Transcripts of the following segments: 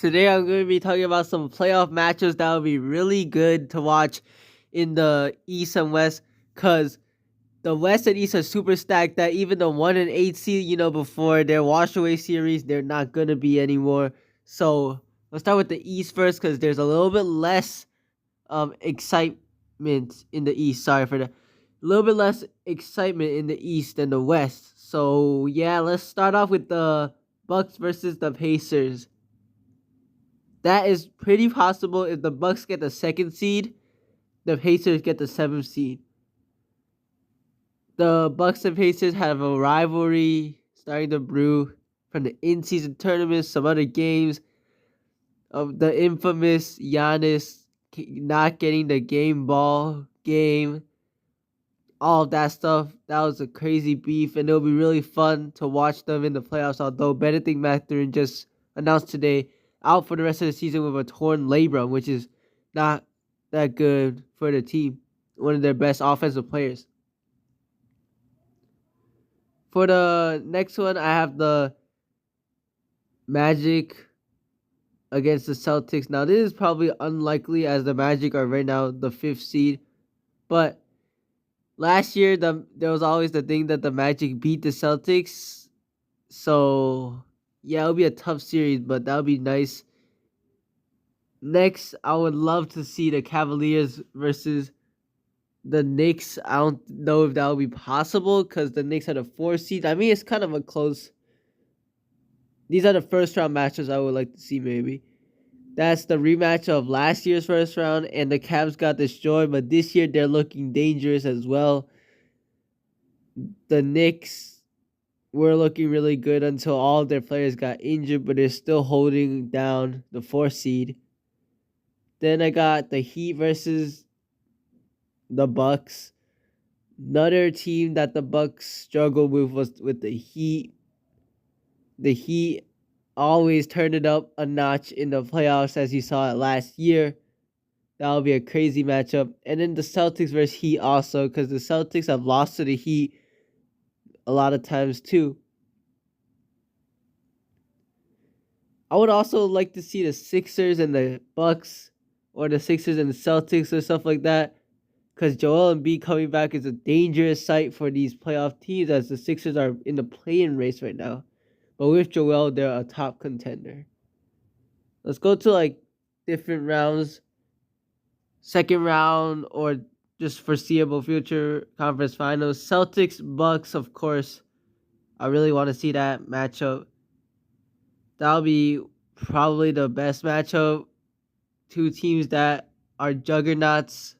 Today I'm going to be talking about some playoff matches that will be really good to watch in the East and West, because the West and East are super stacked that even the 1 and 8 seed, before their wash away series, they're not going to be anymore. So let's start with the East first, because there's a little bit less excitement in the East. Sorry for that. A little bit less excitement in the East than the West. So yeah, let's start off with the Bucks versus the Pacers. That is pretty possible if the Bucks get the second seed, the Pacers get the seventh seed. The Bucks and Pacers have a rivalry starting to brew from the in-season tournaments, some other games of the infamous Giannis not getting the game ball game, all of that stuff. That was a crazy beef, and it'll be really fun to watch them in the playoffs. Although Benedict Mathurin just announced today out for the rest of the season with a torn labrum, which is not that good for the team. One of their best offensive players. For the next one, I have the Magic against the Celtics. Now, this is probably unlikely as the Magic are right now the fifth seed, but last year there was always the thing that the Magic beat the Celtics. So yeah, it'll be a tough series, but that'll be nice. Next, I would love to see the Cavaliers versus the Knicks. I don't know if that will be possible because the Knicks are the 4th seed. I mean, it's kind of a close. These are the first round matches I would like to see, maybe. That's the rematch of last year's first round, and the Cavs got destroyed, but this year they're looking dangerous as well. The Knicks were looking really good until all of their players got injured, but they're still holding down the 4th seed. Then I got the Heat versus the Bucks. Another team that the Bucks struggled with was with the Heat. The Heat always turned it up a notch in the playoffs, as you saw it last year. That'll be a crazy matchup. And then the Celtics versus Heat also, because the Celtics have lost to the Heat a lot of times too. I would also like to see the Sixers and the Bucks, or the Sixers and the Celtics or stuff like that, because Joel Embiid coming back is a dangerous sight for these playoff teams, as the Sixers are in the play-in race right now. But with Joel, they're a top contender. Let's go to like different rounds. Second round or just foreseeable future conference finals. Celtics, Bucks, of course. I really want to see that matchup. That'll be probably the best matchup. Two teams that are juggernauts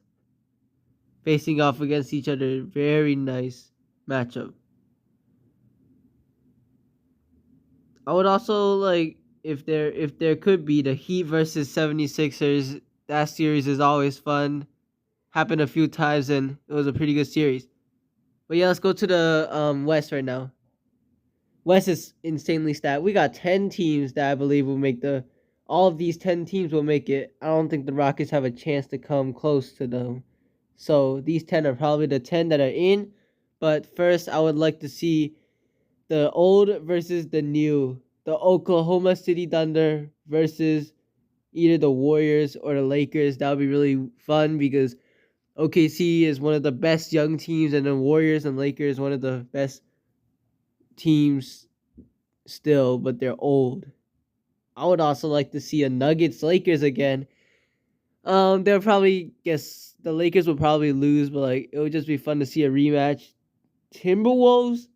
facing off against each other. Very nice matchup. I would also like if there could be the Heat versus 76ers. That series is always fun. Happened a few times and it was a pretty good series. But yeah, let's go to the West right now. West is insanely stacked. We got 10 teams that I believe will make the. All of these 10 teams will make it. I don't think the Rockets have a chance to come close to them. So these 10 are probably the 10 that are in. But first, I would like to see the old versus the new. The Oklahoma City Thunder versus either the Warriors or the Lakers. That would be really fun because OKC is one of the best young teams, and the Warriors and Lakers one of the best teams still, but they're old. I would also like to see a Nuggets Lakers again. They'll probably guess the Lakers will probably lose, but like it would just be fun to see a rematch. Timberwolves.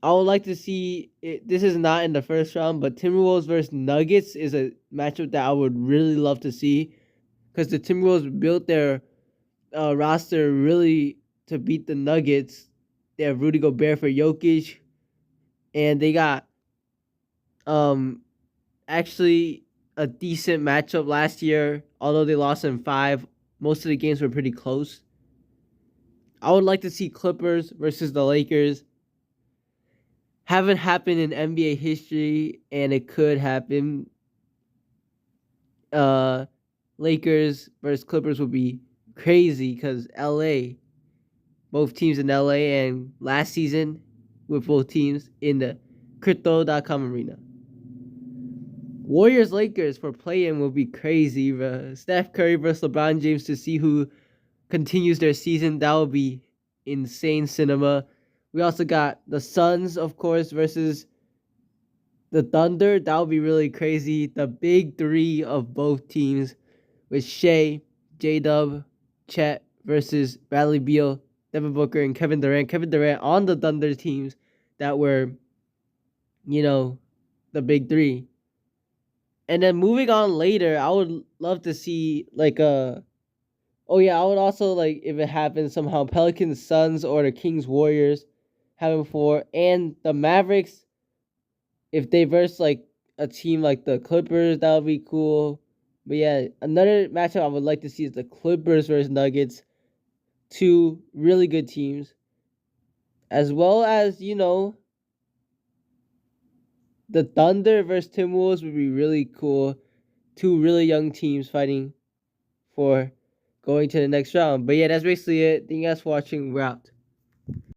I would like to see it. This is not in the first round, but Timberwolves versus Nuggets is a matchup that I would really love to see, because the Timberwolves built their roster really to beat the Nuggets. They have Rudy Gobert for Jokic, and they got actually a decent matchup last year. Although they lost in 5, most of the games were pretty close. I would like to see Clippers versus the Lakers. Haven't happened in NBA history, and it could happen. Lakers versus Clippers would be crazy because LA, both teams in LA, and last season with both teams in the Crypto.com arena. Warriors Lakers for play-in will be crazy, bro. Steph Curry versus LeBron James to see who continues their season. That will be insane cinema. We also got the Suns, of course, versus the Thunder. That would be really crazy. The big three of both teams with Shea, J-Dub, Chet versus Bradley Beal, Devin Booker, and Kevin Durant. Kevin Durant on the Thunder teams that were, the big three. And then moving on later, I would love to see like a. Oh yeah, I would also like if it happens somehow Pelicans Suns or the Kings Warriors having four, and the Mavericks if they verse like a team like the Clippers, that would be cool. But yeah, another matchup I would like to see is the Clippers versus Nuggets. Two really good teams. As well as, the Thunder versus Timberwolves would be really cool. Two really young teams fighting for going to the next round. But yeah, that's basically it. Thank you guys for watching. We're out.